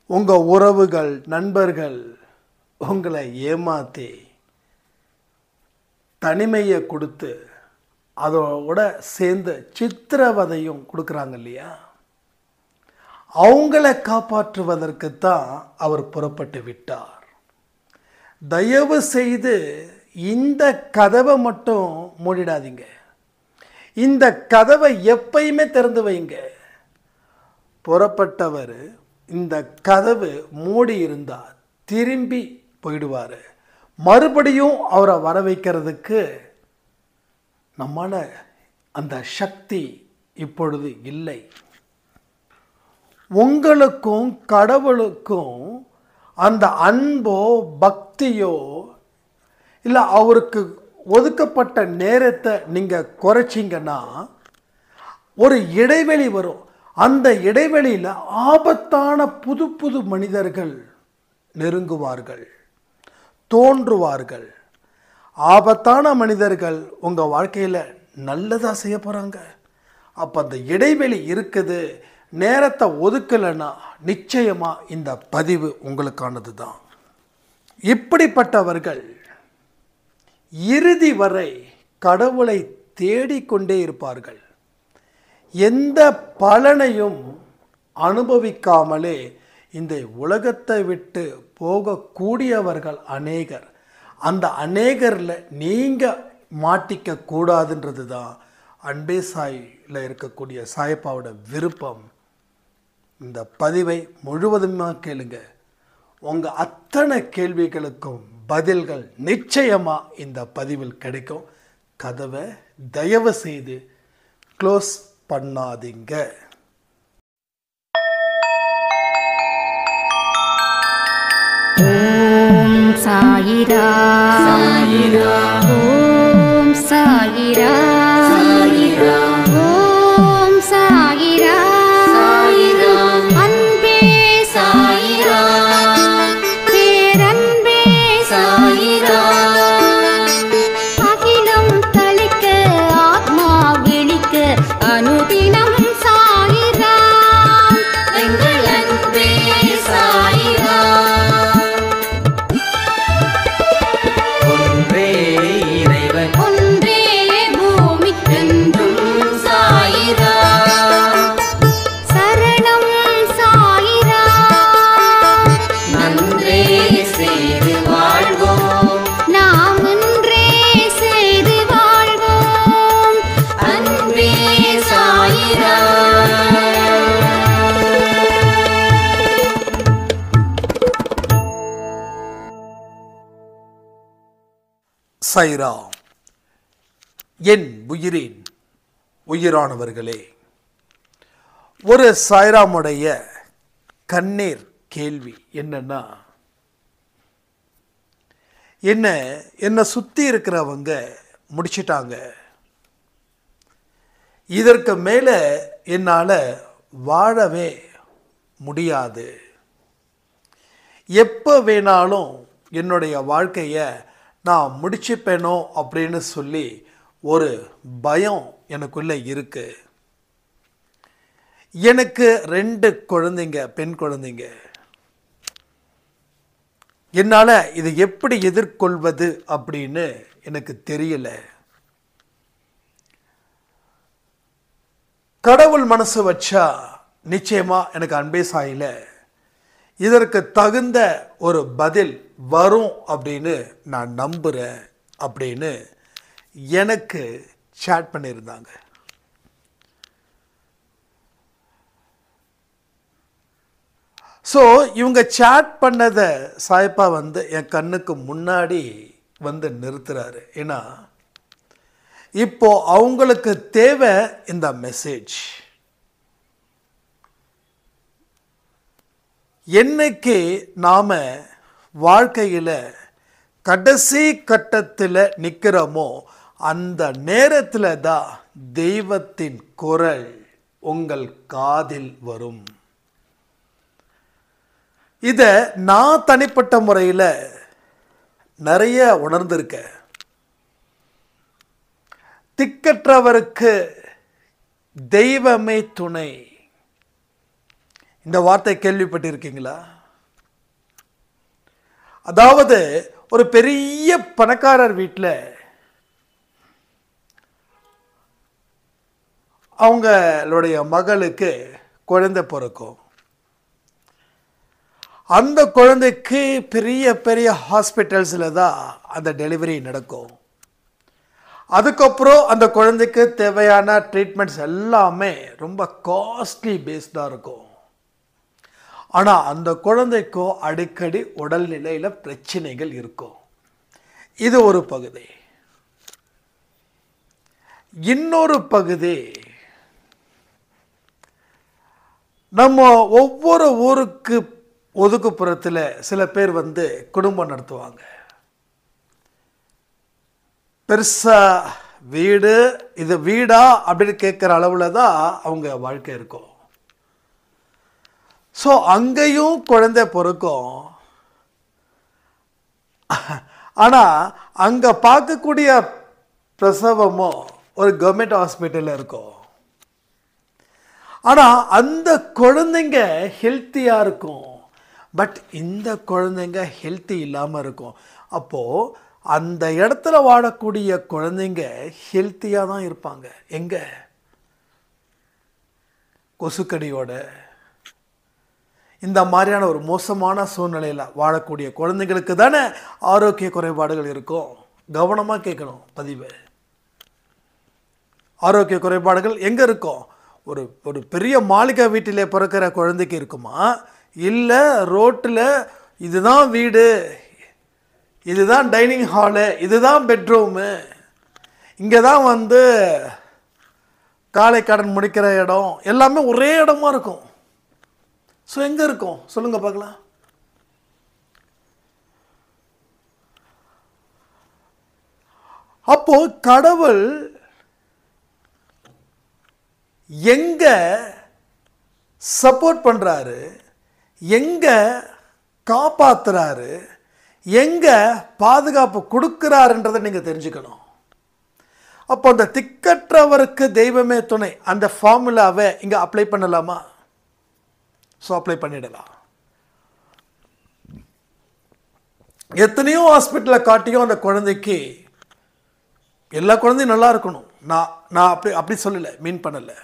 உங்கள் உறவுகள் நண்பர்கள் உங்களை ஏமாற்றி தனிமையை கொடுத்து அதோட சேர்ந்து சித்திரவதையும் கொடுக்குறாங்க இல்லையா, அவங்கள காப்பாற்றுவதற்குத்தான் அவர் புறப்பட்டு விட்டார். தயவு செய்து இந்த கதவை மட்டும் மூடிடாதீங்க. இந்த கதவை எப்பயுமே திறந்து வைங்க. புறப்பட்டவர் இந்த கதவு மூடி இருந்தால் திரும்பி போயிடுவார். மறுபடியும் அவரை வர வைக்கிறதுக்கு நம்மால் அந்த சக்தி இப்பொழுது இல்லை. உங்களுக்கும் கடவுளுக்கும் அந்த அன்போ பக்தியோ இல்லை அவருக்கு ஒதுக்கப்பட்ட நேரத்தை நீங்கள் குறைச்சிங்கன்னா ஒரு இடைவெளி வரும். அந்த இடைவெளியில் ஆபத்தான புது புது மனிதர்கள் நெருங்குவார்கள், தோன்றுவார்கள். ஆபத்தான மனிதர்கள் உங்கள் வாழ்க்கையில் நல்லதாக செய்ய போகிறாங்க. அப்போ அந்த இடைவெளி இருக்குது. நேரத்தை ஒதுக்கலைன்னா நிச்சயமாக இந்த பதிவு உங்களுக்கானது தான். இப்படிப்பட்டவர்கள் இறுதி வரை கடவுளை தேடிக்கொண்டே இருப்பார்கள். எந்த பலனையும் அனுபவிக்காமலே இந்த உலகத்தை விட்டு போகக்கூடியவர்கள் அநேகர். அந்த அநேகரில் நீங்கள் மாட்டிக்க கூடாதுன்றது தான் அன்பே சாயில் இருக்கக்கூடிய சாயப்பாவோட விருப்பம். இந்த பதிவை முழுவதுமாக கேளுங்க. உங்கள் அத்தனை கேள்விகளுக்கும் பதில்கள் நிச்சயமாக இந்த பதிவில் கிடைக்கும். கதவை தயவு செய்து க்ளோஸ் பண்ணாதீங்க. ஓம் சாயிரா சாயிரா, ஓம் சாயிரா சாயிரா, ஓம் சாயிரா சாயிரா, அன்பே சாயிரா, பேரன்பே சாயிரா, அகிலம் தளிக்க ஆத்மா விழிக்க அனுதினம் சாயிரா, எங்கள் அன்பே சாயிரா. ஒன்றே பூமிக்கென்றும் சாயிரா, சரணம் சாயிரா, நன்றே செய்து வாழ்வோம், நாம் ஒன்றே செய்து வாழ்வோம், அன்பே சாயிரா. சாயிரா. என் உயிரின் உயிரானவர்களே, ஒரு சாய்ராமுடைய கண்ணீர் கேள்வி என்னன்னா, என்னை சுற்றி இருக்கிறவங்க முடிச்சிட்டாங்க, இதற்கு மேலே என்னால் வாழவே முடியாது, எப்போ வேணாலும் என்னுடைய வாழ்க்கையை நான் முடிச்சுப்பேனோ அப்படின்னு சொல்லி ஒரு பயம் எனக்குள்ளே இருக்கு. எனக்கு 2 குழந்தைங்க, பெண் குழந்தைங்க. என்னால் இதை எப்படி எதிர்கொள்வது அப்படின்னு எனக்கு தெரியல. கடவுள் மனசு வச்சா நிச்சயமாக எனக்கு அன்பே சாயில இதற்கு தகுந்த ஒரு பதில் வரும் அப்படின்னு நான் நம்புகிறேன் அப்படின்னு எனக்கு சேட் பண்ணியிருந்தாங்க. ஸோ இவங்க சேட் பண்ணதை சாய்ப்பா என் கண்ணுக்கு முன்னாடி நிறுத்துறாரு. ஏன்னா இப்போ அவங்களுக்கு தேவை இந்த மெசேஜ். என்னைக்கு நாம் வாழ்க்கையில் கடைசி கட்டத்தில் நிற்கிறோமோ அந்த நேரத்தில் தான் தெய்வத்தின் குரல் உங்கள் காதில் வரும். இதை நான் தனிப்பட்ட முறையில் நிறைய உணர்ந்திருக்கேன். திக்கற்றவருக்கு தெய்வமே துணை. இந்த வார்த்தை கேள்விப்பட்டிருக்கீங்களா? அதாவது ஒரு பெரிய பணக்காரர் வீட்டில் அவங்களுடைய மகளுக்கு குழந்தை பிறக்கும். அந்த குழந்தைக்கு பெரிய பெரிய ஹாஸ்பிட்டல்ஸில் தான் அந்த டெலிவரி நடக்கும். அதுக்கப்புறம் அந்த குழந்தைக்கு தேவையான ட்ரீட்மெண்ட்ஸ் எல்லாமே ரொம்ப காஸ்ட்லி பேஸ்டாக இருக்கும். ஆனால் அந்த குழந்தைக்கோ அடிக்கடி உடல்நிலையில் பிரச்சனைகள் இருக்கும். இது ஒரு பகுதி. இன்னொரு பகுதி, நம்ம ஒவ்வொரு ஊருக்கு ஒதுக்குப்புறத்தில் சில பேர் குடும்பம் நடத்துவாங்க. பெருசா வீடு, இது வீடா அப்படின்னு கேட்குற அளவில் தான் அவங்க வாழ்க்கை இருக்கும். ஸோ அங்கேயும் குழந்தை பிறக்கும். ஆனால் அங்கே பார்க்கக்கூடிய பிரசவமோ ஒரு கவர்மெண்ட் ஹாஸ்பிட்டலில் இருக்கும். ஆனால் அந்த குழந்தைங்க ஹெல்த்தியாக இருக்கும். பட் இந்த குழந்தைங்க ஹெல்த்தி இல்லாமல் இருக்கும். அப்போது அந்த இடத்துல வாழக்கூடிய குழந்தைங்க ஹெல்த்தியாக தான் இருப்பாங்க. எங்கே? கொசுக்கடியோட இந்த மாதிரியான ஒரு மோசமான சூழ்நிலையில் வாழக்கூடிய குழந்தைங்களுக்கு தானே ஆரோக்கிய குறைபாடுகள் இருக்கும். கவனமாக கேட்கணும் பதிவு. ஆரோக்கிய குறைபாடுகள் எங்கே இருக்கும்? ஒரு ஒரு பெரிய மாளிகை வீட்டிலே பிறக்கிற குழந்தைக்கு இருக்குமா? இல்லை ரோட்டில் இதுதான் வீடு, இதுதான் டைனிங் ஹாலு, இதுதான் பெட்ரூமு, இங்கே தான் காலை கடன் முடிக்கிற இடம், எல்லாமே ஒரே இடமா இருக்கும். ஸோ எங்கே இருக்கும் சொல்லுங்கள் பார்க்கலாம். அப்போ கடவுள் எங்க சப்போர்ட் பண்ணுறாரு, எங்க காப்பாத்துறாரு, எங்க பாதுகாப்பு கொடுக்கிறாருன்றதை நீங்கள் தெரிஞ்சுக்கணும். அப்போ அந்த திக்கற்றவருக்கு தெய்வமே துணை அந்த ஃபார்முலாவை இங்கே அப்ளை பண்ணலாமா? ஸோ அப்ளை பண்ணிடலாம். எத்தனையோ ஹாஸ்பிட்டலில் காட்டியும் அந்த குழந்தைக்கு எல்லா குழந்தையும் நல்லா இருக்கணும். நான் அப்படி சொல்லலை, மீன் பண்ணலை.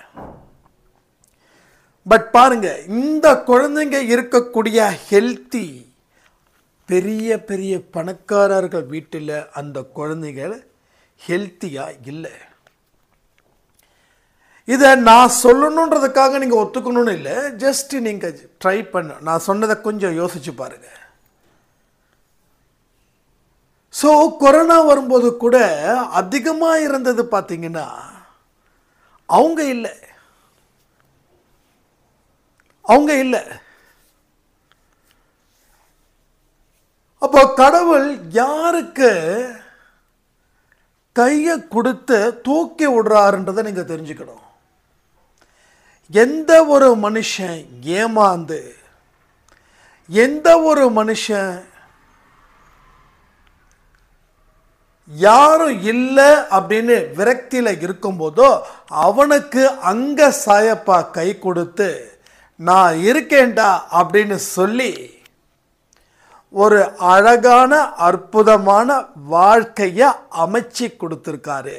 பட் பாருங்க, இந்த குழந்தைங்க இருக்கக்கூடிய ஹெல்த்தி பெரிய பெரிய பணக்காரர்கள் வீட்டில் அந்த குழந்தைகள் ஹெல்த்தியாக இல்லை. இதை நான் சொல்லணுன்றதுக்காக நீங்கள் ஒத்துக்கணும்னு இல்லை, ஜஸ்ட் நீங்கள் ட்ரை பண்ண, நான் சொன்னதை கொஞ்சம் யோசிச்சு பாருங்க. ஸோ கொரோனா வரும்போது கூட அதிகமாக இருந்தது பார்த்தீங்கன்னா அவங்க இல்லை. அப்போ கடவுள் யாருக்கு கையை கொடுத்து தூக்கி விடுறாருன்றதை நீங்கள் தெரிஞ்சுக்கணும். எந்த ஒரு மனுஷன் ஏமாந்து, எந்த ஒரு மனுஷன் யாரும் இல்லை அப்படின்னு விரக்தியில் இருக்கும்போதோ அவனுக்கு அங்க சாயப்பா கை கொடுத்து நான் இருக்கேன்டா அப்படின்னு சொல்லி ஒரு அழகான அற்புதமான வாழ்க்கையை அமைச்சு கொடுத்துருக்காரு.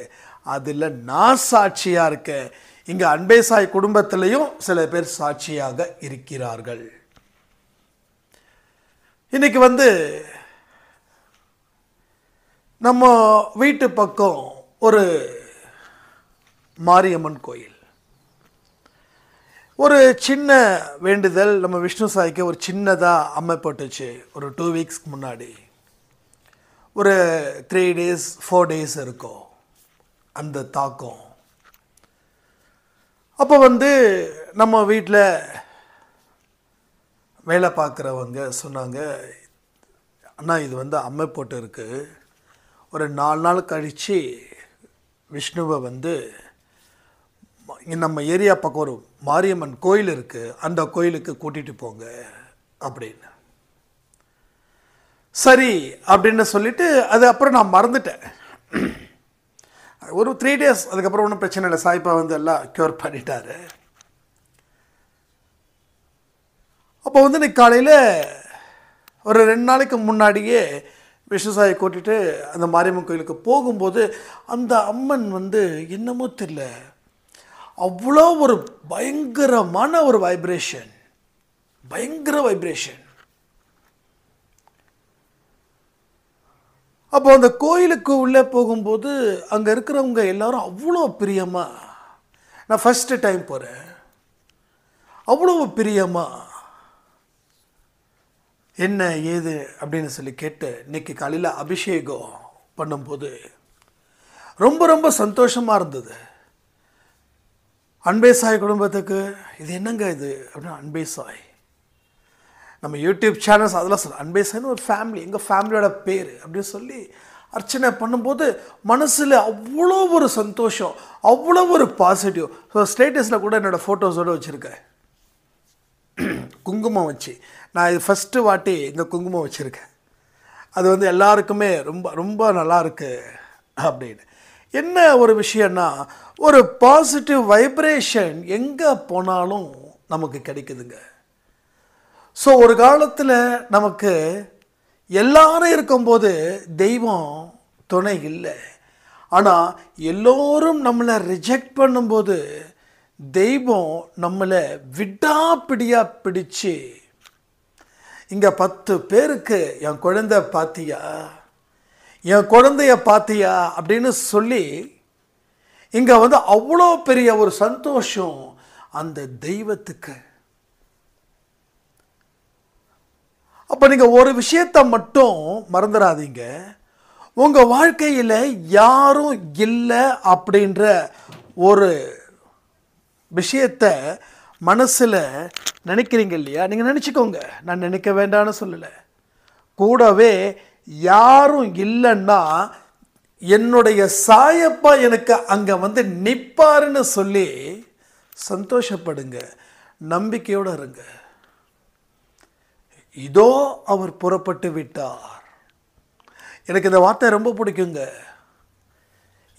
அதில் நான் சாட்சியாக இருக்கேன். இங்கே அன்பேசாய் குடும்பத்திலையும் சில பேர் சாட்சியாக இருக்கிறார்கள். இன்னைக்கு நம்ம வீட்டு பக்கம் ஒரு மாரியம்மன் கோயில், ஒரு சின்ன வேண்டுதல் நம்ம விஷ்ணு சாய்க்கு ஒரு சின்னதாக அமைப்பட்டுச்சு. ஒரு 2 வீக்ஸ்க்கு முன்னாடி ஒரு 3 days 4 days இருக்கும் அந்த தாக்கம். அப்போ நம்ம வீட்டில் வேலை பார்க்குறவங்க சொன்னாங்க, அண்ணா இது அமைப்பட்டு இருக்குது, ஒரு 4 நாள் கழித்து விஷ்ணுவை நம்ம ஏரியா பக்கம் ஒரு மாரியம்மன் கோயில் இருக்குது, அந்த கோயிலுக்கு கூட்டிகிட்டு போங்க அப்படின்னு. சரி அப்படின்னு சொல்லிட்டு அது அப்புறம் நான் மறந்துட்டேன். ஒரு 3 days அதுக்கப்புறம் ஒன்றும் பிரச்சனை இல்லை, சாய்ப்பா எல்லாம் க்யூர் பண்ணிட்டாரு. அப்போ இன்னைக்கு காலையில் ஒரு 2 நாளைக்கு முன்னாடியே விஷ்ணுசாயை கூட்டிகிட்டு அந்த மாரியம்மன் கோயிலுக்கு போகும்போது அந்த அம்மன் வந்து என்னமோ தெரியல, அவ்வளோ ஒரு பயங்கரமான ஒரு வைப்ரேஷன், பயங்கர வைப்ரேஷன். அப்போ அந்த கோயிலுக்கு உள்ளே போகும்போது அங்கே இருக்கிறவங்க எல்லாரும் அவ்வளோ பிரியமாக, நான் ஃபஸ்ட்டு டைம் போகிறேன், அவ்வளோ பிரியமாக என்ன ஏது அப்படின்னு சொல்லி கேட்டு இன்னைக்கு காலையில் அபிஷேகம் பண்ணும்போது ரொம்ப ரொம்ப சந்தோஷமாக இருந்தது. அன்பே சாய் குடும்பத்துக்கு இது என்னங்க இது அப்படின்னா, அன்பே சாய் நம்ம யூடியூப் சேனல்ஸ் அதெல்லாம் சொல்ல, அன்பே சாய்னு ஒரு ஃபேமிலி, எங்கள் ஃபேமிலியோட பேர் அப்படின்னு சொல்லி அர்ச்சனை பண்ணும்போது மனசில் அவ்வளோ ஒரு சந்தோஷம், அவ்வளோ ஒரு பாசிட்டிவ். ஸோ ஸ்டேட்டஸில் கூட என்னோடய ஃபோட்டோஸோடு வச்சுருக்கேன், குங்குமம் வச்சு. நான் இது ஃபஸ்ட்டு வாட்டி இந்த குங்குமம் வச்சுருக்கேன். அது வந்து எல்லாருக்குமே ரொம்ப ரொம்ப நல்லா இருக்குது அப்படின்னு. என்ன ஒரு விஷயம்னா, ஒரு பாசிட்டிவ் வைப்ரேஷன் எங்கே போனாலும் நமக்கு கிடைக்குதுங்க. ஸோ ஒரு காலத்தில் நமக்கு எல்லாரும் இருக்கும்போது தெய்வம் துணை இல்லை, ஆனால் எல்லோரும் நம்மளை ரிஜெக்ட் பண்ணும்போது தெய்வம் நம்மளை விடாப்பிடியாக பிடிச்சு, இங்கே 10 பேருக்கு என் குழந்தை பார்த்தியா, என் குழந்தைய பார்த்தியா அப்படின்னு சொல்லி இங்கே வந்து அவ்வளோ பெரிய ஒரு சந்தோஷம் அந்த தெய்வத்துக்கு. அப்போ நீங்கள் ஒரு விஷயத்தை மட்டும் மறந்துடாதீங்க, உங்கள் வாழ்க்கையில் யாரும் இல்லை அப்படின்ற ஒரு விஷயத்தை மனசில் நினைக்கிறீங்க இல்லையா, நீங்கள் நினச்சிக்கோங்க, நான் நினைக்க வேண்டாம்னு சொல்லலை. கூடவே யாரும் இல்லைன்னா என்னுடைய சாயப்பா எனக்கு அங்கே வந்து நிற்பாருன்னு சொல்லி சந்தோஷப்படுங்க, நம்பிக்கையோடு இருங்க. இதோ அவர் புறப்பட்டு விட்டார். எனக்கு இந்த வார்த்தை ரொம்ப பிடிக்குங்க.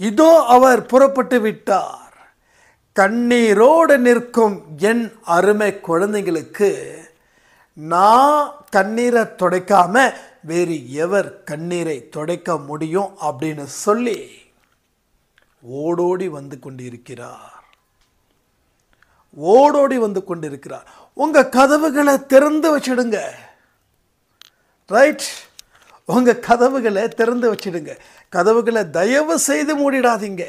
இதோ அவர் புறப்பட்டு விட்டார். கண்ணீரோடு நிற்கும் என் அருமை குழந்தைங்களுக்கு நான் கண்ணீரை துடைக்காம வேறு எவர் கண்ணீரை துடைக்க முடியும் அப்படின்னு சொல்லி ஓடோடி வந்து கொண்டிருக்கிறார், ஓடோடி வந்து கொண்டிருக்கிறார். உங்கள் கதவுகளை திறந்து வச்சிடுங்க, ரைட்? உங்கள் கதவுகளை திறந்து வச்சிடுங்க. கதவுகளை தயவு செய்து மூடிடாதீங்க.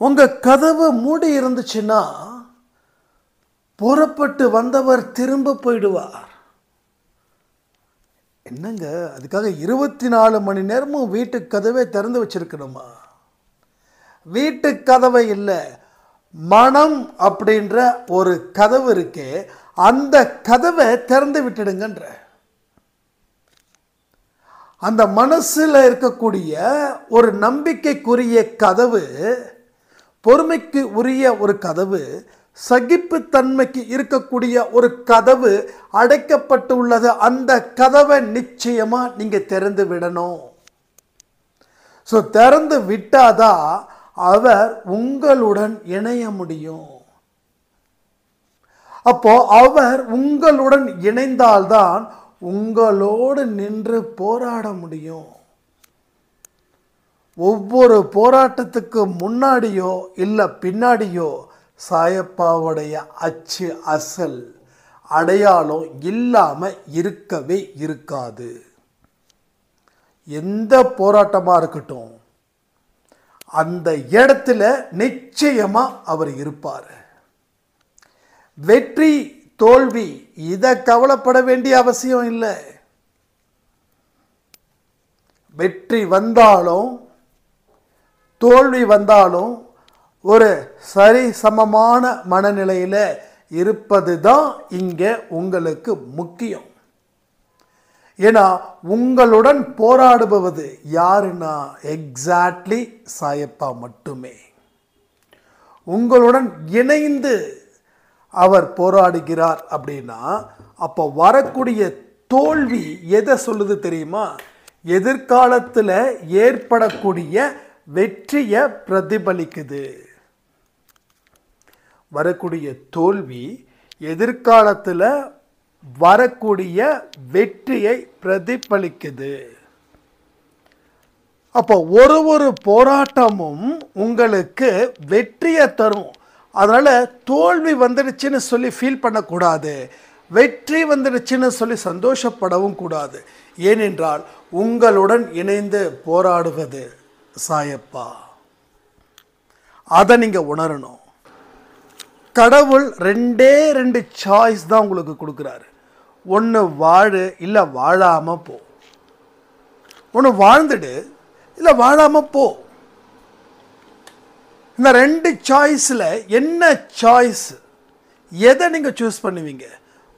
உங்கள் கதவு மூடி இருந்துச்சுன்னா புறப்பட்டு வந்தவர் திரும்ப போயிடுவார். என்னங்க அதுக்காக 24 மணி நேரமும் வீட்டு கதவை திறந்து வச்சிருக்கணுமா? வீட்டு கதவை இல்லை, மனம் அப்படின்ற ஒரு கதவு இருக்கே, அந்த கதவை திறந்து விட்டுடுங்கன்ற. அந்த மனசில் இருக்கக்கூடிய ஒரு நம்பிக்கைக்குரிய கதவு, பொறுமைக்கு உரிய ஒரு கதவு, சகிப்புத்தன்மைக்கு இருக்கக்கூடிய ஒரு கதவு அடைக்கப்பட்டு உள்ளது. அந்த கதவை நிச்சயமாக நீங்கள் திறந்து விடணும். ஸோ திறந்து விட்டாதான் அவர் உங்களுடன் இணைய முடியும். அப்போ அவர் உங்களுடன் இணைந்தால்தான் உங்களோடு நின்று போராட முடியும். ஒவ்வொரு போராட்டத்துக்கு முன்னாடியோ இல்லை பின்னாடியோ சாயப்பாவுடைய அச்சு அசல் அடையாளம் இல்லாமல் இருக்கவே இருக்காது. எந்த போராட்டமாக இருக்கட்டும், அந்த இடத்துல நிச்சயமாக அவர் இருப்பார். வெற்றி தோல்வி இதை கவலைப்பட வேண்டிய அவசியம் இல்லை. வெற்றி வந்தாலும் தோல்வி வந்தாலும் ஒரு சரி சமமான மனநிலையில் இருப்பது தான் இங்கே உங்களுக்கு முக்கியம். ஏன்னா உங்களுடன் போராடுபவது யாருன்னா எக்ஸாக்ட்லி சாயப்பா மட்டுமே. உங்களுடன் இணைந்து அவர் போராடுகிறார் அப்படின்னா அப்போ வரக்கூடிய தோல்வி எதை சொல்லுது தெரியுமா? எதிர்காலத்தில் ஏற்படக்கூடிய வெற்றியை பிரதிபலிக்குது. வரக்கூடிய தோல்வி எதிர்காலத்தில் வரக்கூடிய வெற்றியை பிரதிபலிக்குது. அப்போ ஒரு போராட்டமும் உங்களுக்கு வெற்றியை தரும். அதனால் தோல்வி வந்துடுச்சுன்னு சொல்லி ஃபீல் பண்ணக்கூடாது, வெற்றி வந்துடுச்சுன்னு சொல்லி சந்தோஷப்படவும் கூடாது. ஏனென்றால் உங்களுடன் இணைந்து போராடுவது சாயப்பா. அதை நீங்கள் உணரணும். கடவுள் 2 சாய்ஸ் தான் உங்களுக்கு கொடுக்குறாரு. ஒன்று வாழு, இல்லை வாழாமல் போ. ஒன்று வாழ்ந்துடு, இல்லை வாழாமல் போ. இந்த 2 சாய்ஸில் என்ன சாய்ஸ், எதை நீங்கள் சூஸ் பண்ணுவீங்க?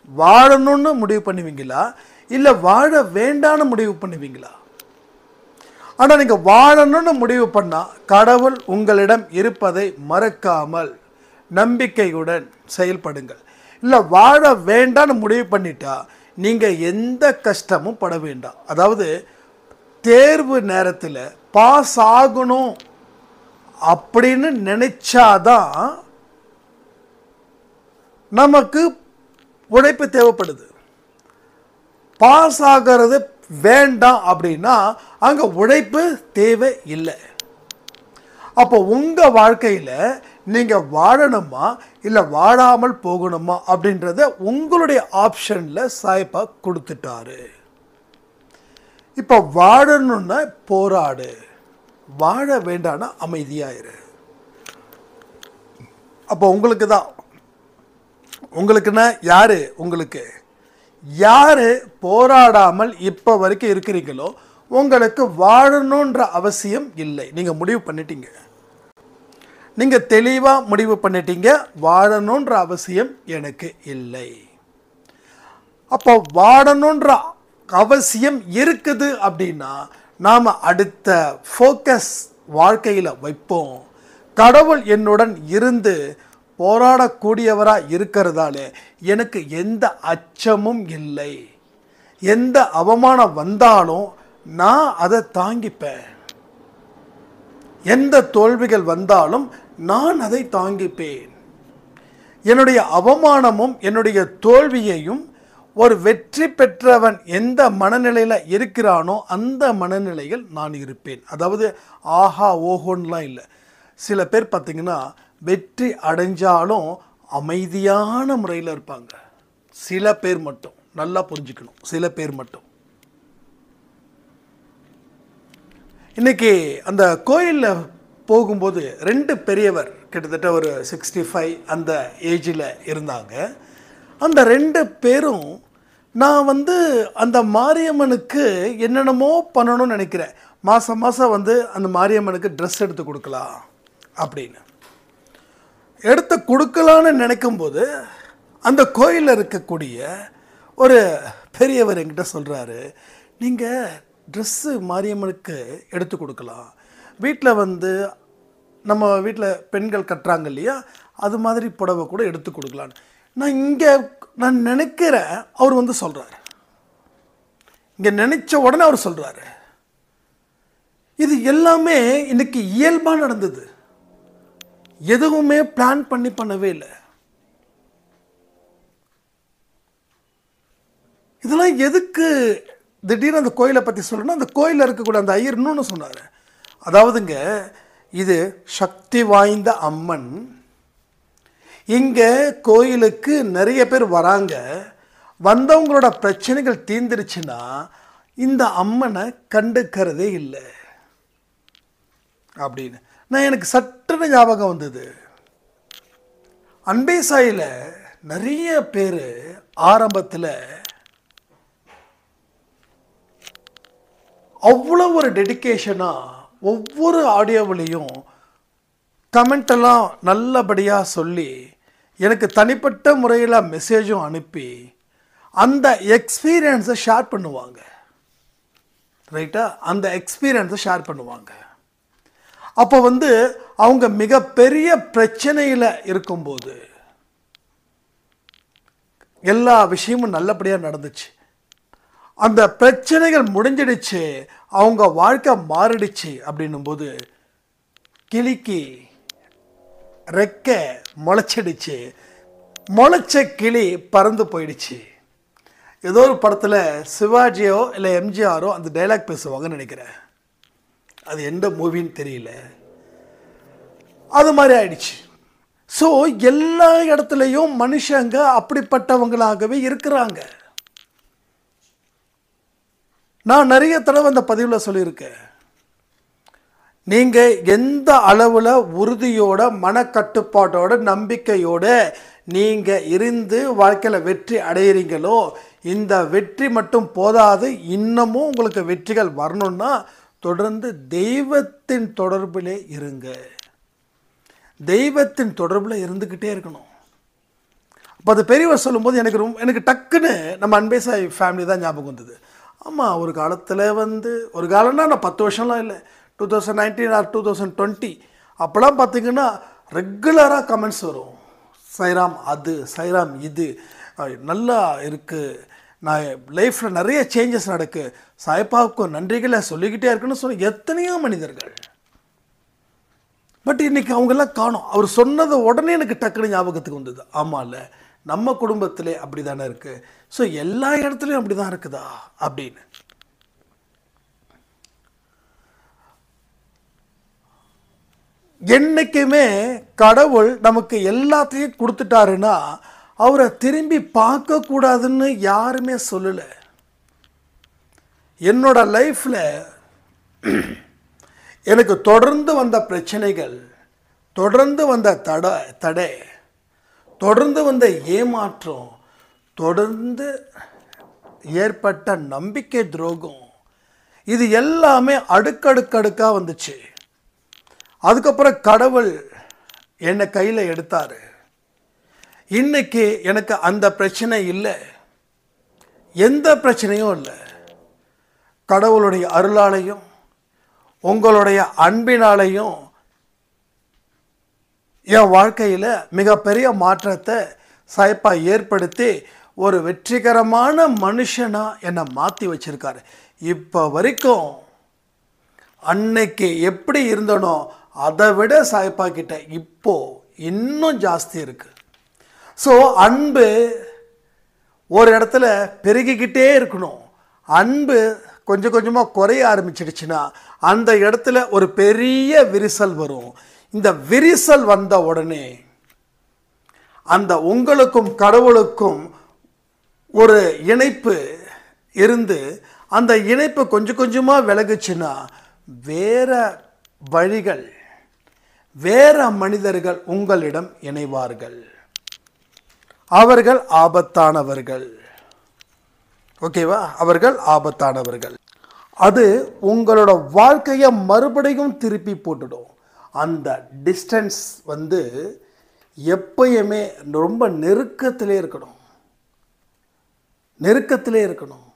வாழணும்னு முடிவு பண்ணுவீங்களா, இல்லை வாழ வேண்டான்னு முடிவு பண்ணுவீங்களா? ஆனால் நீங்கள் வாழணும்னு முடிவு பண்ணால் கடவுள் உங்களிடம் இருப்பதை மறக்காமல் நம்பிக்கையுடன் செயல்படுங்கள். இல்லை வாழ வேண்டான்னு முடிவு பண்ணிட்டா நீங்கள் எந்த கஷ்டமும் பட வேண்டாம். அதாவது தேர்வு நேரத்தில் பாஸ் ஆகணும் அப்படின்னு நினைச்சாதான் நமக்கு உழைப்பு தேவைப்படுது. பாஸ் ஆகிறது வேண்டாம் அப்படின்னா அங்கே உழைப்பு தேவை இல்லை. அப்போ உங்கள் வாழ்க்கையில் நீங்கள் வாழணுமா இல்லை வாழாமல் போகணுமா அப்படின்றத உங்களுடைய ஆப்ஷனில் சாய்ப்பா கொடுத்துட்டாரு. இப்போ வாழணும்னா போராடு, வாழ வேண்டாம்னா அமைதியாயிரு. அப்போ உங்களுக்கு தான், உங்களுக்குன்னா யாரு, உங்களுக்கு யாரு போராடாமல் இப்போ வரைக்கும் இருக்கிறீங்களோ உங்களுக்கு வாழணுன்ற அவசியம் இல்லை. நீங்கள் முடிவு பண்ணிட்டீங்க, நீங்கள் தெளிவாக முடிவு பண்ணிட்டீங்க, வாழணுன்ற அவசியம் எனக்கு இல்லை. அப்போ வாழணுன்ற அவசியம் இருக்குது அப்படின்னா நாம் அடுத்த ஃபோக்கஸ் வாழ்க்கையில் வைப்போம். கடவுள் என்னுடன் இருந்து போராடக்கூடியவராக இருக்கிறதால எனக்கு எந்த அச்சமும் இல்லை. எந்த அவமானம் வந்தாலும் நான் அதை தாங்கிப்பேன். எந்த தோல்விகள் வந்தாலும் நான் அதை தாங்கிப்பேன். என்னுடைய அவமானமும் என்னுடைய தோல்வியையும் ஒரு வெற்றி பெற்றவன் எந்த மனநிலையில் இருக்கிறானோ அந்த மனநிலையில் நான் இருப்பேன். அதாவது ஆஹா ஓஹோன்லாம் இல்லை. சில பேர் பார்த்திங்கன்னா வெற்றி அடைஞ்சாலும் அமைதியான முறையில் இருப்பாங்க. சில பேர் மட்டும், நல்லா புரிஞ்சுக்கணும், சில பேர் மட்டும். இன்றைக்கி அந்த கோயிலில் போகும்போது 2 பெரியவர் கிட்டத்தட்ட ஒரு 65 அந்த ஏஜில் இருந்தாங்க. அந்த 2 பேரும் நான் அந்த மாரியம்மனுக்கு என்னென்னமோ பண்ணணும்னு நினைக்கிறேன். மாதம் அந்த மாரியம்மனுக்கு ட்ரெஸ் எடுத்து கொடுக்கலாம் அப்படின்னு எடுத்து கொடுக்கலான்னு நினைக்கும்போது அந்த கோயிலில் இருக்கக்கூடிய ஒரு பெரியவர் என்கிட்ட சொல்கிறாரு, நீங்கள் ட்ரெஸ்ஸு மாரியம்மனுக்கு எடுத்து கொடுக்கலாம், வீட்டில் நம்ம வீட்டில் பெண்கள் கட்டுறாங்க இல்லையா, அது மாதிரி புடவை கூட எடுத்து கொடுக்கலான்னு நான் நினைக்கிறேன். அவர் சொல்கிறாரு, இங்கே நினச்ச உடனே அவர் சொல்கிறாரு. இது எல்லாமே இன்னைக்கு இயல்பாக நடந்தது, எதுவுமே பிளான் பண்ணவே இல்லை. இதெல்லாம் எதுக்கு திடீர்னு அந்த கோயிலை பற்றி சொல்லணும்னா, அந்த கோயிலில் இருக்கக்கூடிய அந்த ஐயர் இன்னொன்று சொன்னார். அதாவதுங்க, இது சக்தி வாய்ந்த அம்மன். இங்கே கோயிலுக்கு நிறைய பேர் வராங்க, வந்தவங்களோட பிரச்சனைகள் தீர்ந்துருச்சுன்னா இந்த அம்மனை கண்டுக்கிறதே இல்லை அப்படின்னு எனக்கு சட்டுன்னு ஞாபகம் வந்தது. அன்பே சாயில நிறைய பேர் ஆரம்பத்தில் அவ்வளோ ஒரு டெடிக்கேஷனாக ஒவ்வொரு ஆடியோவிலையும் கமெண்டெல்லாம் நல்லபடியாக சொல்லி எனக்கு தனிப்பட்ட முறையில் மெசேஜும் அனுப்பி அந்த எக்ஸ்பீரியன்ஸை ஷேர் பண்ணுவாங்க. ரைட்டா? அந்த எக்ஸ்பீரியன்ஸை ஷேர் பண்ணுவாங்க. அப்போ அவங்க மிகப்பெரிய பிரச்சனையில் இருக்கும்போது எல்லா விஷயமும் நல்லபடியாக நடந்துச்சு, அந்த பிரச்சனைகள் முடிஞ்சிடுச்சு, அவங்க வாழ்க்கை மாறிடுச்சு அப்படின்னும்போது கிளிக்கு ரெக்கை முளைச்சிடுச்சு, முளைச்ச கிளி பறந்து போயிடுச்சு ஏதோ ஒரு படத்தில் சிவாஜியோ இல்லை எம்ஜிஆரோ அந்த டைலாக் பேசுவாங்கன்னு நினைக்கிறேன். அது எந்த மூவின்னு தெரியல. அது மாதிரி ஆயிடுச்சு. ஸோ எல்லா இடத்துலையும் மனுஷங்க அப்படிப்பட்டவங்களாகவே இருக்கிறாங்க. நான் நிறைய தடவை அந்த பதிவில் சொல்லியிருக்கேன், நீங்கள் எந்த அளவில் உறுதியோட மனக்கட்டுப்பாட்டோட நம்பிக்கையோட நீங்கள் இருந்து வாழ்க்கையில் வெற்றி அடையிறீங்களோ, இந்த வெற்றி மட்டும் போதாது, இன்னமும் உங்களுக்கு வெற்றிகள் வரணும்னா தொடர்ந்து தெய்வத்தின் தொடர்பிலே இருங்க. தெய்வத்தின் தொடர்பில் இருந்துக்கிட்டே இருக்கணும். அப்போ அது பெரியவர் சொல்லும்போது எனக்கு டக்குன்னு நம்ம அன்பேசாய் ஃபேமிலி தான் ஞாபகம் வந்தது. ஆமாம், ஒரு காலத்தில் ஒரு காலம்னா நான் 10 வருஷம்லாம் இல்லை, 2019 ஆர் 2020 அப்போலாம் பார்த்திங்கன்னா ரெகுலராக கமெண்ட்ஸ் வரும். சைராம் அது, சைராம் இது, நல்லா இருக்குது, நான் லைஃப்பில் நிறைய சேஞ்சஸ் நடக்கு, சாய்பாவுக்கு நன்றிகளை சொல்லிக்கிட்டே இருக்குன்னு சொல்லி எத்தனையோ மனிதர்கள். பட் இன்றைக்கி அவங்கெல்லாம் காணோம். அவர் சொன்னதை உடனே எனக்கு டக்குனு ஞாபகத்துக்கு வந்தது. ஆமாம்ல, நம்ம குடும்பத்திலே அப்படி தானே இருக்குது, ஸோ எல்லா இடத்துலையும் அப்படி தான் இருக்குதா அப்படின்னு. என்றைக்குமே கடவுள் நமக்கு எல்லாத்தையும் கொடுத்துட்டாருன்னா அவரை திரும்பி பார்க்கக்கூடாதுன்னு யாருமே சொல்லலை. என்னோட லைஃப்பில் எனக்கு தொடர்ந்து வந்த பிரச்சனைகள், தொடர்ந்து வந்த தடை, தொடர்ந்து வந்த ஏமாற்றம், தொடர்ந்து ஏற்பட்ட நம்பிக்கை துரோகம், இது எல்லாமே அடுக்கடுக்கடுக்காக வந்துச்சு. அதுக்கப்புறம் கடவுள் என்னை கையில் எடுத்தார். இன்னைக்கு எனக்கு அந்த பிரச்சனை இல்லை, எந்த பிரச்சனையும் இல்லை. கடவுளுடைய அருளாலையும் உங்களுடைய அன்பினாலையும் என் வாழ்க்கையில் மிகப்பெரிய மாற்றத்தை சாய்ப்பா ஏற்படுத்தி ஒரு வெற்றிகரமான மனுஷனாக என்னை மாற்றி வச்சிருக்காரு. இப்போ வரைக்கும் அன்னைக்கு எப்படி இருந்தனோ அதை விட சாய்ப்பா கிட்ட இப்போ இன்னும் ஜாஸ்தி இருக்கு. ஸோ அன்பு ஒரு இடத்துல பெருகிக்கிட்டே இருக்கணும். அன்பு கொஞ்சம் கொஞ்சமாக குறைய ஆரம்பிச்சிடுச்சுன்னா அந்த இடத்துல ஒரு பெரிய விரிசல் வரும். இந்த விரிசல் வந்த உடனே அந்த உங்களுக்கும் கடவுளுக்கும் ஒரு இணைப்பு இருந்து அந்த இணைப்பு கொஞ்சம் கொஞ்சமாக விலகுச்சுன்னா வேற வழிகள், வேற மனிதர்கள் உங்களிடம் இணைவார்கள். அவர்கள் ஆபத்தானவர்கள். ஓகேவா? அவர்கள் ஆபத்தானவர்கள். அது உங்களோட வாழ்க்கையை மறுபடியும் திருப்பி போட்டுடும். அந்த டிஸ்டன்ஸ் எப்பயுமே ரொம்ப நெருக்கத்திலே இருக்கணும், நெருக்கத்திலே இருக்கணும்.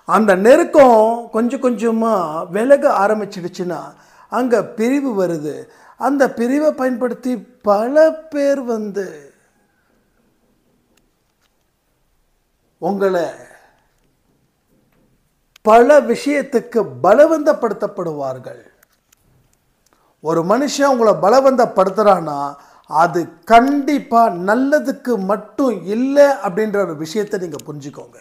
அந்த நெருக்கம் கொஞ்சம் கொஞ்சமாக விலக ஆரம்பிச்சிடுச்சுன்னா அங்கே பிரிவு வருது. அந்த பிரிவை பயன்படுத்தி பல பேர் உங்களை பல விஷயத்துக்கு பலவந்தப்படுத்தப்படுவார்கள். ஒரு மனுஷன் உங்களை பலவந்தப்படுத்துறான்னா அது கண்டிப்பாக நல்லதுக்கு மட்டும் இல்லை அப்படின்ற ஒரு விஷயத்தை நீங்கள் புரிஞ்சுக்கோங்க.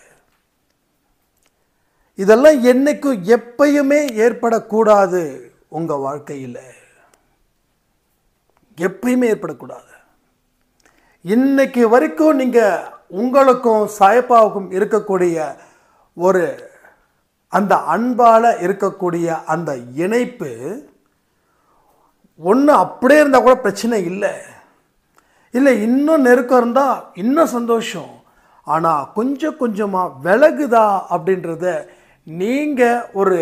இதெல்லாம் என்னைக்கும் எப்பயுமே ஏற்படக்கூடாது. உங்கள் வாழ்க்கையில் எப்பயுமே ஏற்படக்கூடாது. இன்னைக்கு வரைக்கும் நீங்கள் உங்களுக்கும் சாயப்பாவுக்கும் இருக்கக்கூடிய ஒரு அந்த அன்பால் இருக்கக்கூடிய அந்த இணைப்பு ஒன்று அப்படியே இருந்தால் கூட பிரச்சனை இல்லை. இல்லை இன்னும் நெருக்கம் இருந்தால் இன்னும் சந்தோஷம். ஆனால் கொஞ்சம் கொஞ்சமாக விலகுதா அப்படின்றத நீங்கள் ஒரு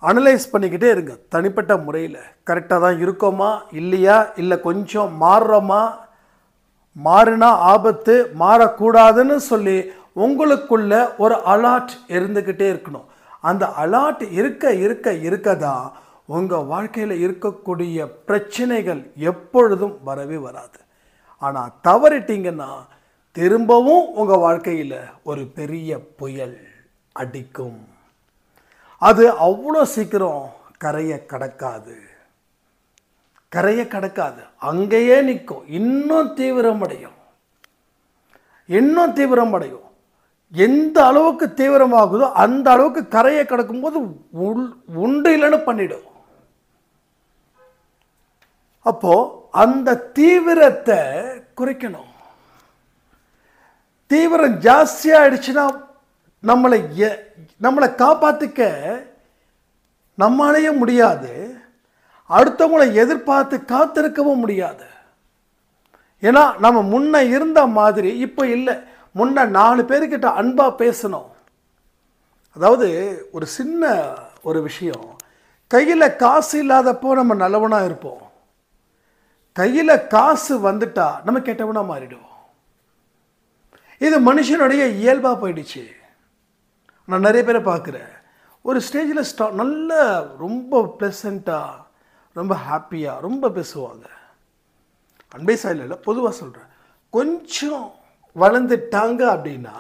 அனலைஸ் பண்ணிக்கிட்டே இருங்க. தனிப்பட்ட முறையில் கரெக்டாக தான் இருக்கோமா இல்லையா, இல்லை கொஞ்சம் மாறுறோமா, மாறினா ஆபத்து, மாறக்கூடாதுன்னு சொல்லி உங்களுக்குள்ள ஒரு அலாட் இருந்துக்கிட்டே இருக்கணும். அந்த அலாட் இருக்க இருக்க இருக்க தான் உங்கள் வாழ்க்கையில் இருக்கக்கூடிய பிரச்சனைகள் எப்பொழுதும் வரவே வராது. ஆனால் தவறிட்டீங்கன்னா திரும்பவும் உங்கள் வாழ்க்கையில் ஒரு பெரிய புயல் அடிக்கும். அது அவ்வளோ சீக்கிரம் கரையை கடக்காது, கரையை கடக்காது, அங்கேயே நிற்கும், இன்னும் தீவிரமடையும். இன்னும் தீவிரம் அடையும். எந்த அளவுக்கு தீவிரமாகுதோ அந்த அளவுக்கு கரையை கடக்கும்போது உண்டு இல்லைன்னு பண்ணிடும். அப்போ அந்த தீவிரத்தை குறைக்கணும். தீவிரம் ஜாஸ்தியாகிடுச்சுன்னா நம்மளை காப்பாற்றிக்க நம்மளாலேயே முடியாது, அடுத்தவங்களை எதிர்பார்த்து காத்திருக்கவும் முடியாது. ஏன்னா நம்ம முன்ன இருந்த மாதிரி இப்போ இல்லை. முன்ன 4 பேர்கிட்ட அன்பாக பேசணும். அதாவது ஒரு சின்ன ஒரு விஷயம், கையில் காசு இல்லாதப்போ நம்ம நல்லவனாக இருப்போம், கையில் காசு வந்துட்டா நம்ம கெட்டவனாக மாறிடுவோம். இது மனுஷனுடைய இயல்பாக போயிடுச்சு. நான் நிறைய பேரை பார்க்குறேன், ஒரு ஸ்டேஜில் நல்ல ரொம்ப ப்ளசண்ட்டாக ரொம்ப ஹாப்பியாக ரொம்ப பேசுவாங்க. அன்பே சாயில் பொதுவாக சொல்கிறேன், கொஞ்சம் வளர்ந்துட்டாங்க அப்படின்னா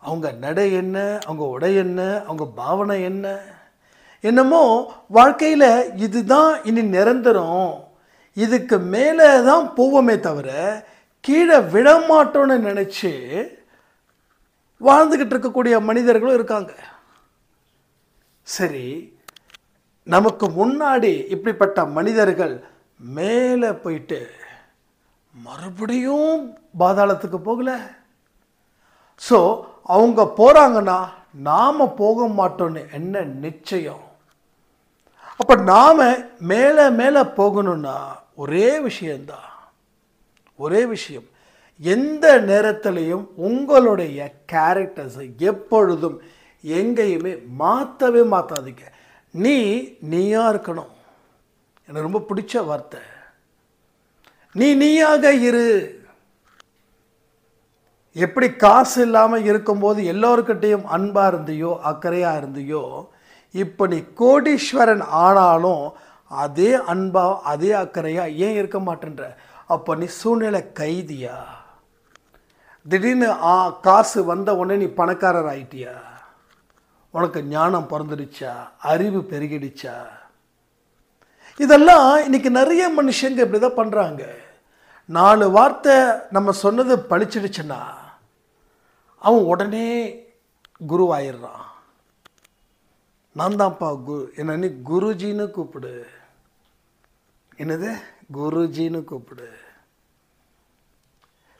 அவங்க நடை என்ன, அவங்க உடை என்ன, அவங்க பாவனை என்ன, என்னமோ வாழ்க்கையில் இதுதான் இனி நிரந்தரம், இதுக்கு மேலே தான் போவோமே தவிர கீழே விடமாட்டோன்னு நினச்சி வாழ்ந்துக்கிட்டு இருக்கக்கூடிய மனிதர்களும் இருக்காங்க. சரி, நமக்கு முன்னாடி இப்படிப்பட்ட மனிதர்கள் மேலே போயிட்டு மறுபடியும் பாதாளத்துக்கு போகல. ஸோ அவங்க போகிறாங்கன்னா நாம் போக மாட்டோன்னு என்ன நிச்சயம்? அப்போ நாம் மேலே மேலே போகணுன்னா ஒரே விஷயந்தான், ஒரே விஷயம், எந்த நேரத்திலையும் உங்களுடைய கேரக்டர்ஸை எப்பொழுதும் எங்கேயுமே மாற்றவே மாற்றாதீங்க. நீயா இருக்கணும். எனக்கு ரொம்ப பிடிச்ச வார்த்தை, நீயாக இரு. எப்படி காசு இல்லாமல் இருக்கும்போது எல்லோருக்கிட்டையும் அன்பாக இருந்தியோ அக்கறையாக இருந்தியோ, இப்போ நீ கோடீஸ்வரன் ஆனாலும் அதே அன்பா அதே அக்கறையாக ஏன் இருக்க மாட்டேன்ற? அப்போ நீ சூழ்நிலை கைதியா? திடீர்னு காசு வந்த உடனே நீ பணக்காரர் ஆயிட்டியா? உனக்கு ஞானம் பிறந்துடுச்சா? அறிவு பெருகிடுச்சா? இதெல்லாம் இன்னைக்கு நிறைய மனுஷங்க இப்படி தான் பண்ணுறாங்க. 4 வார்த்தை நம்ம சொன்னது பழிச்சிடுச்சுன்னா அவன் உடனே குருவாயிடுறான். நான் தான்ப்பா என்ன நீ குருஜின்னு கூப்பிடு. என்னது? குருஜின்னு கூப்பிடு.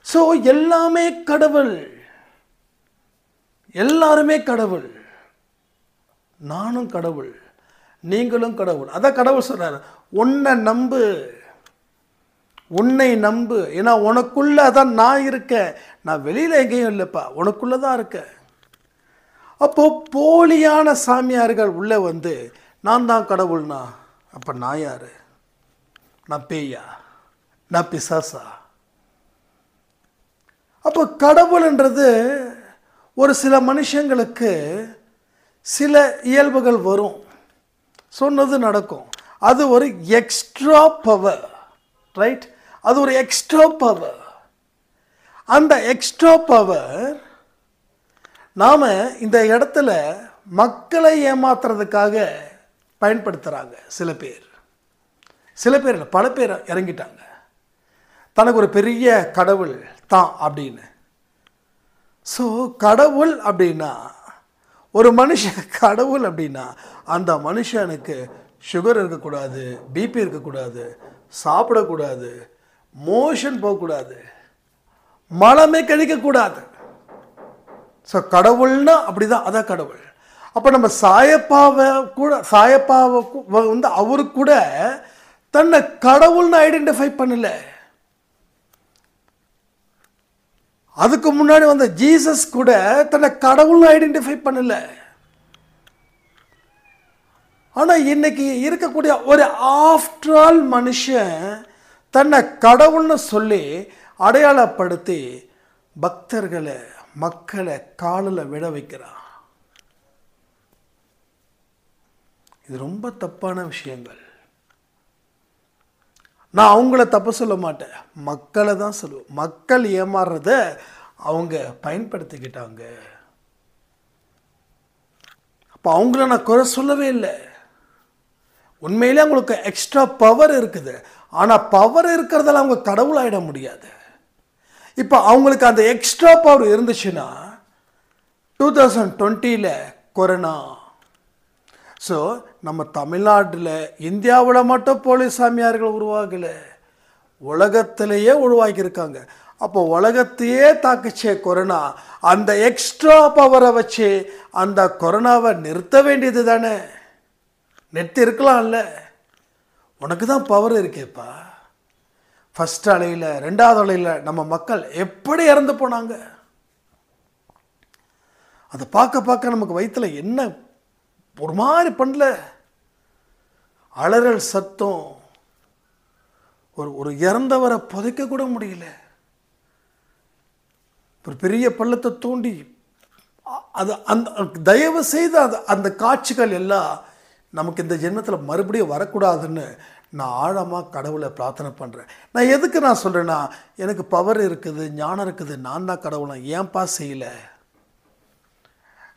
ஸோ எல்லாமே கடவுள், எல்லாருமே கடவுள். நானும் கடவுள், நீங்களும் கடவுள். அதான் கடவுள் சொல்றாரு, உன்னை நம்பு, உன்னை நம்பு. ஏன்னா உனக்குள்ள தான் நான் இருக்கேன், நான் வெளியில் எங்கேயும் இல்லைப்பா, உனக்குள்ள தான் இருக்கேன். அப்போ போலியான சாமியார்கள் உள்ளே வந்து நான் தான் கடவுள்னா அப்போ நான் யாரு? நான் பேயா? நான் பிசாசா? அப்போ கடவுள்ன்றது ஒரு சில மனுஷங்களுக்கு சில இயல்புகள் வரும், சொன்னது நடக்கும். அது ஒரு எக்ஸ்ட்ரா பவர், ரைட்? அது ஒரு எக்ஸ்ட்ரா பவர். அந்த எக்ஸ்ட்ரா பவர் நாம் இந்த இடத்துல மக்களை ஏமாத்துறதுக்காக பயன்படுத்துகிறாங்க சில பேர். சில பேர் இல்லை, பல பேர் இறங்கிட்டாங்க தனக்கு ஒரு பெரிய கடவுள் தான் அப்படின்னு. ஸோ கடவுள் அப்படின்னா, ஒரு மனுஷன் கடவுள் அப்படின்னா அந்த மனுஷனுக்கு சுகர் இருக்கக்கூடாது, பிபி இருக்கக்கூடாது, சாப்பிடக்கூடாது, மோஷன் போகக்கூடாது, மலமே கழிக்கக்கூடாது. ஸோ கடவுள்னா அப்படிதான், அதான் கடவுள். அப்போ நம்ம சாயப்பாவை வந்து அவரு கூட தன்னை கடவுள்னு ஐடென்டிஃபை பண்ணல. அதுக்கு முன்னாடி வந்த ஜீசஸ் கூட தன்னை கடவுள்னு ஐடென்டிஃபை பண்ணல. ஆனால் இன்னைக்கு இருக்கக்கூடிய ஒரு ஆஃப்டர் ஆல் மனுஷன் தன்னை கடவுள்னு சொல்லி அடையாளப்படுத்தி பக்தர்களை மக்களை காலில் விட வைக்கிறான். இது ரொம்ப தப்பான விஷயங்கள். நான் அவங்கள தப்பு சொல்ல மாட்டேன், மக்களை தான் சொல்லுவேன். மக்கள் ஏமாறுறத அவங்க பயன்படுத்திக்கிட்டாங்க. அப்போ அவங்கள நான் குறை சொல்லவே இல்லை. உண்மையிலே அவங்களுக்கு எக்ஸ்ட்ரா பவர் இருக்குது. ஆனால் பவர் இருக்கிறதால அவங்க கடவுளாயிட முடியாது. இப்போ அவங்களுக்கு அந்த எக்ஸ்ட்ரா பவர் இருந்துச்சுன்னா 2020 கொரோனா. ஸோ நம்ம தமிழ்நாட்டில் இந்தியாவில் மட்டும் போலீஸ் சாமியார்கள் உருவாகலை, உலகத்திலேயே உருவாக்கியிருக்காங்க. அப்போ உலகத்தையே தாக்குச்சே கொரோனா, அந்த எக்ஸ்ட்ரா பவரை வச்சு அந்த கொரோனாவை நிறுத்த வேண்டியது தானே. நிறுத்தி இருக்கலாம்ல, உனக்கு தான் பவர் இருக்கேப்பா. ஃபஸ்ட் அலையில் 2வது அலையில் நம்ம மக்கள் எப்படி இறந்து போனாங்க, அதை பார்க்க பார்க்க நமக்கு வயிற்றில் என்ன ஒரு மாதிரி பண்ணல. அலறல் சத்தம், ஒரு இறந்தவரை புதைக்க கூட முடியல. ஒரு பெரிய பள்ளத்தை தோண்டி அது அந்த தயவு செய்து அந்த காட்சிகள் எல்லாம் நமக்கு இந்த ஜென்மத்தில் மறுபடியும் வரக்கூடாதுன்னு நான் ஆழமாக கடவுளை பிரார்த்தனை பண்ணுறேன். நான் எதுக்கு நான் சொல்கிறேன்னா, எனக்கு பவர் இருக்குது, ஞானம் இருக்குது, நான் தான் கடவுளை ஏன்பா செய்யலை.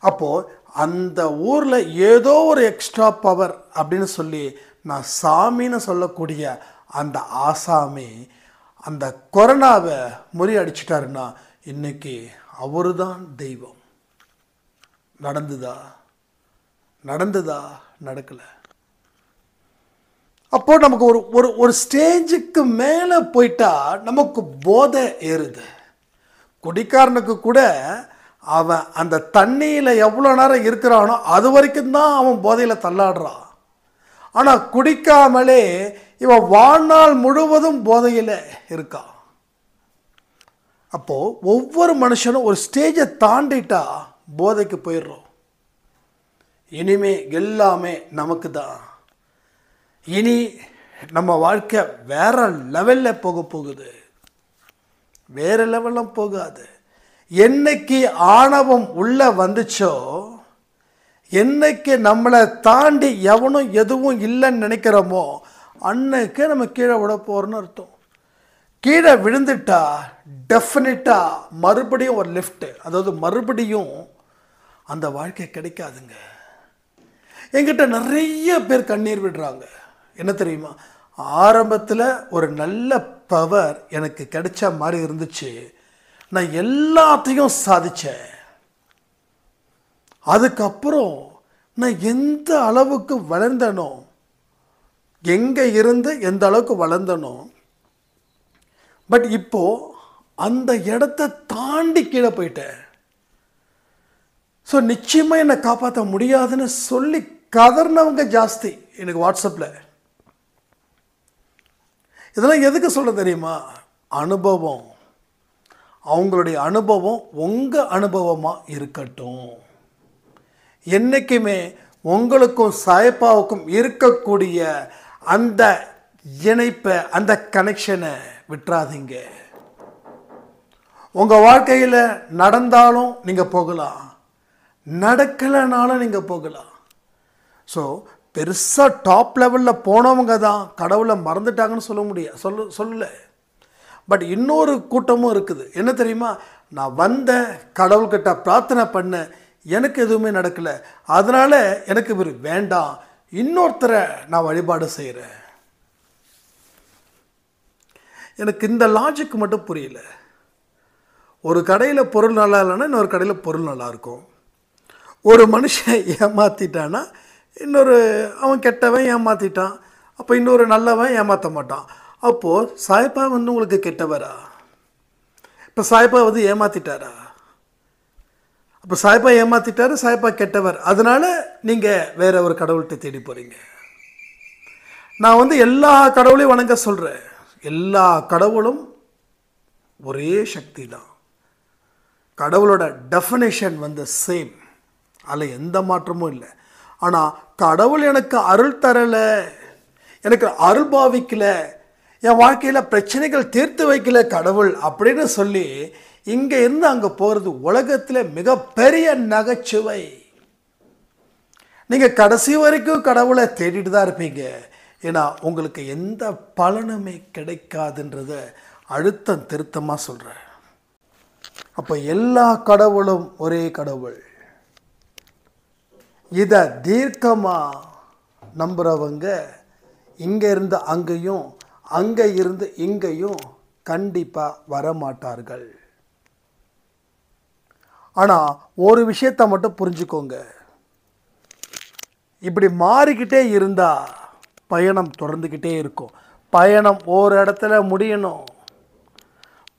அப்போது அந்த ஊரில் ஏதோ ஒரு எக்ஸ்ட்ரா பவர் அப்படின்னு சொல்லி நான் சாமின்னு சொல்லக்கூடிய அந்த ஆசாமி அந்த கொரோனாவை முறியடிச்சிட்டாருன்னா இன்னைக்கு அவரு தான் தெய்வம். நடந்ததா நடக்கலை. அப்போ நமக்கு ஒரு ஸ்டேஜுக்கு மேலே போயிட்டா நமக்கு போதை ஏறுது. குடிக்காரனுக்கு கூட அவன் அந்த தண்ணியில் எவ்வளோ நேரம் இருக்கிறானோ அது வரைக்கும் தான் அவன் போதையில் தள்ளாடுறான். ஆனால் குடிக்காமலே இவன் வாழ்நாள் முழுவதும் போதையில் இருக்கான். அப்போது ஒவ்வொரு மனுஷனும் ஒரு ஸ்டேஜை தாண்டிட்டா போதைக்கு போயிடுறோம். இனிமே எல்லாமே நமக்கு தான். இனி நம்ம வாழ்க்கை வேற லெவலில் போகுது, வேற லெவலில் போகாது. என்னைக்கு ஆணவம் உள்ள வந்துச்சோ, என்னைக்கு நம்மளை தாண்டி எவனும் எதுவும் இல்லைன்னு நினைக்கிறோமோ அன்னைக்கே நம்ம கீழே விட போகிறோன்னு அர்த்தம். கீழே விழுந்துட்டா டெஃபினட்டாக மறுபடியும் ஒரு லிஃப்ட், அதாவது மறுபடியும் அந்த வாழ்க்கை கிடைக்காதுங்க. என்கிட்ட நிறைய பேர் கண்ணீர் விடுறாங்க. என்ன தெரியுமா, ஆரம்பத்தில் ஒரு நல்ல பவர் எனக்கு கிடைச்ச மாதிரி இருந்துச்சு, நான் எல்லாத்தையும் சாதித்தேன். அதுக்கப்புறம் நான் எந்த அளவுக்கு வளர்ந்தனோ, எங்கே இருந்து எந்த அளவுக்கு வளர்ந்தனோ, பட் இப்போது அந்த இடத்த தாண்டி கீழே போயிட்டேன். ஸோ நிச்சயமாக என்னை காப்பாற்ற முடியாதுன்னு சொல்லி கதர்னவங்க ஜாஸ்தி எனக்கு வாட்ஸ்அப்பில். இதெல்லாம் எதுக்கு சொல்ல தெரியுமா, அனுபவம். அவங்களுடைய அனுபவம் உங்கள் அனுபவமாக இருக்கட்டும். என்றைக்குமே உங்களுக்கும் சாயப்பாவுக்கும் இருக்கக்கூடிய அந்த இணைப்பை, அந்த கனெக்ஷனை விட்டுறாதீங்க. உங்கள் வாழ்க்கையில் நடந்தாலும் நீங்கள் போகலாம், நடக்கலைனாலும் நீங்கள் போகலாம். ஸோ பெருசாக டாப் லெவலில் போனவங்க தான் கடவுளை மறந்துட்டாங்கன்னு சொல்லலை. பட் இன்னொரு கூட்டமும் இருக்குது. என்ன தெரியுமா, நான் வந்தேன், கடவுள்கிட்ட பிரார்த்தனை பண்ணேன், எனக்கு எதுவுமே நடக்கலை, அதனால் எனக்கு இவர் வேண்டாம், இன்னொருத்தரை நான் வழிபாடு செய்கிறேன். எனக்கு இந்த லாஜிக் மட்டும் புரியல. ஒரு கடையில் பொருள் நல்லா இல்லைன்னா இன்னொரு கடையில் பொருள் நல்லாயிருக்கும். ஒரு மனுஷன் ஏமாற்றிட்டான்னா இன்னொரு அவன் கெட்டவன் ஏமாற்றிட்டான், அப்போ இன்னொரு நல்லவன் ஏமாற்ற மாட்டான். அப்போது சாய்ப்பா வந்து உங்களுக்கு கெட்டவரா? இப்போ சாய்ப்பா வந்து ஏமாற்றிட்டாரா? அப்போ சாய்ப்பா ஏமாற்றிட்டாரு, சாய்ப்பா கெட்டவர், அதனால் நீங்கள் வேற ஒரு கடவுள்கிட்ட தேடி போகிறீங்க. நான் வந்து எல்லா கடவுளையும் வணங்க சொல்கிறேன். எல்லா கடவுளும் ஒரே சக்தி தான். கடவுளோட டெஃபினேஷன் வந்து சேம், அதில் எந்த மாற்றமும் இல்லை. ஆனால் கடவுள் எனக்கு அருள் தரலை, எனக்கு அருள் பாவிக்கலை, என் வாழ்க்கையில் பிரச்சனைகள் தீர்த்து வைக்கல கடவுள் அப்படின்னு சொல்லி இங்கே இருந்து அங்கே போகிறது உலகத்தில் மிகப்பெரிய நகைச்சுவை. நீங்கள் கடைசி வரைக்கும் கடவுளை தேடிட்டு தான் இருப்பீங்க. ஏன்னா உங்களுக்கு எந்த பலனுமே கிடைக்காதுன்றத அழுத்தம் திருத்தமாக சொல்கிறேன். அப்போ எல்லா கடவுளும் ஒரே கடவுள். இதை தீர்க்கமாக நம்புகிறவங்க இங்கே இருந்து அங்கேயும், அங்கே இருந்து இங்கேயும் கண்டிப்பாக வரமாட்டார்கள். ஆனால் ஒரு விஷயத்தை மட்டும் புரிஞ்சுக்கோங்க, இப்படி மாறிக்கிட்டே இருந்தால் பயணம் தொடர்ந்துக்கிட்டே இருக்கும். பயணம் ஒரு இடத்துல முடியணும்.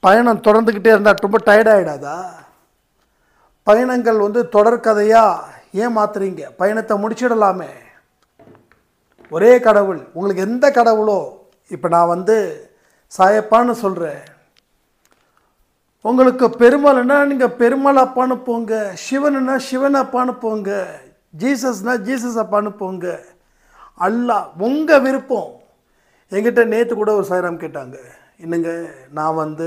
பயணம் தொடர்ந்துக்கிட்டே இருந்தால் ரொம்ப டயர்டாகிடாதா? பயணங்கள் தொடர்கதையாக ஏன் மாற்றுறீங்க? பயணத்தை முடிச்சிடலாமே. ஒரே கடவுள், உங்களுக்கு எந்த கடவுளோ, இப்போ நான் சாயப்பான்னு சொல்கிறேன், உங்களுக்கு பெருமாள்னா நீங்கள் பெருமாள் அப்பான்னு போங்க, சிவனுன்னா சிவன் அப்பான்னு போங்க, ஜீசஸ்னா ஜீசஸ் அப்பான்னு போங்க. அல்லாஹ் உங்கள் விருப்பம். என்கிட்ட நேற்று கூட ஒரு சாய்ராம் கேட்டாங்க, என்னங்க நான்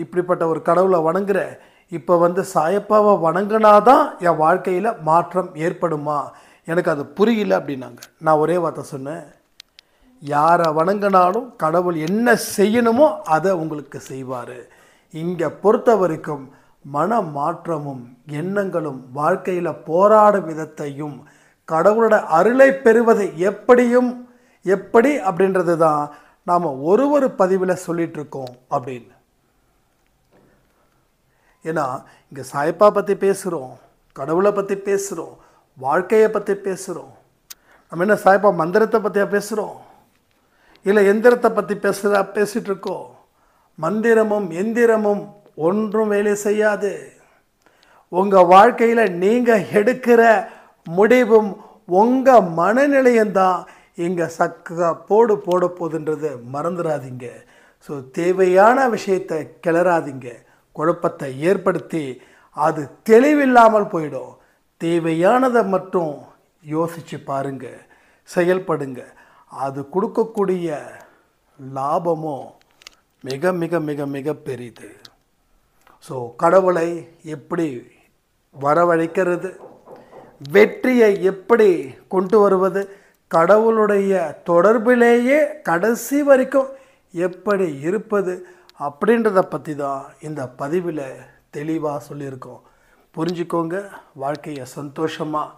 இப்படிப்பட்ட ஒரு கடவுளை வணங்குறேன், இப்போ சாயப்பாவை வணங்கினாதான் என் வாழ்க்கையில் மாற்றம் ஏற்படுமா, எனக்கு அது புரியல அப்படின்னாங்க. நான் ஒரே வார்த்தை சொன்னேன், யாரை வணங்கினாலும் கடவுள் என்ன செய்யணுமோ அதை உங்களுக்கு செய்வார். இங்கே பொறுத்த வரைக்கும் மன மாற்றமும் எண்ணங்களும் வாழ்க்கையில் போராடும் விதத்தையும் கடவுளோட அருளை பெறுவது எப்படி அப்படின்றது தான் நாம் ஒரு பதிவில் சொல்லிகிட்ருக்கோம் அப்படின்னு. ஏன்னா இங்கே சாயப்பா பற்றி பேசுகிறோம், கடவுளை பற்றி பேசுகிறோம், வாழ்க்கையை பற்றி பேசுகிறோம். நம்ம என்ன சாயப்பா மந்திரத்தை பற்றியா பேசுகிறோம்? இல்லை எந்திரத்தை பற்றி பேசிகிட்டு இருக்கோம்? மந்திரமும் எந்திரமும் ஒன்றும் வேலை செய்யாது. உங்கள் வாழ்க்கையில் நீங்கள் எடுக்கிற முடிவும் உங்கள் மனநிலையந்தான் இங்கே போட போகுதுன்றது மறந்துடாதீங்க. ஸோ தேவையான விஷயத்தை கிளறாதீங்க, குழப்பத்தை ஏற்படுத்தி அது தெளிவில்லாமல் போயிடும். தேவையானதை மட்டும் யோசித்து பாருங்க, செயல்படுங்க. அது கொடுக்கக்கூடிய லாபமும் மிக மிக மிக மிக பெரிது. ஸோ கடவுளை எப்படி வரவழைக்கிறது, வெற்றியை எப்படி கொண்டு வருவது, கடவுளுடைய தொடர்பிலேயே கடைசி வரைக்கும் எப்படி இருப்பது அப்படின்றத பற்றி தான் இந்த பதிவில் தெளிவாக சொல்லியிருக்கோம். புரிஞ்சுக்கோங்க. வாழ்க்கையை சந்தோஷமாக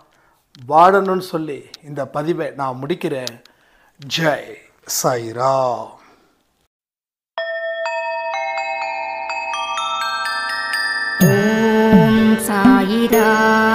வாழணும்னு சொல்லி இந்த பதிவை நான் முடிக்கிறேன். ஜெய் சாய்ராம். ஓம் சாயிராம்.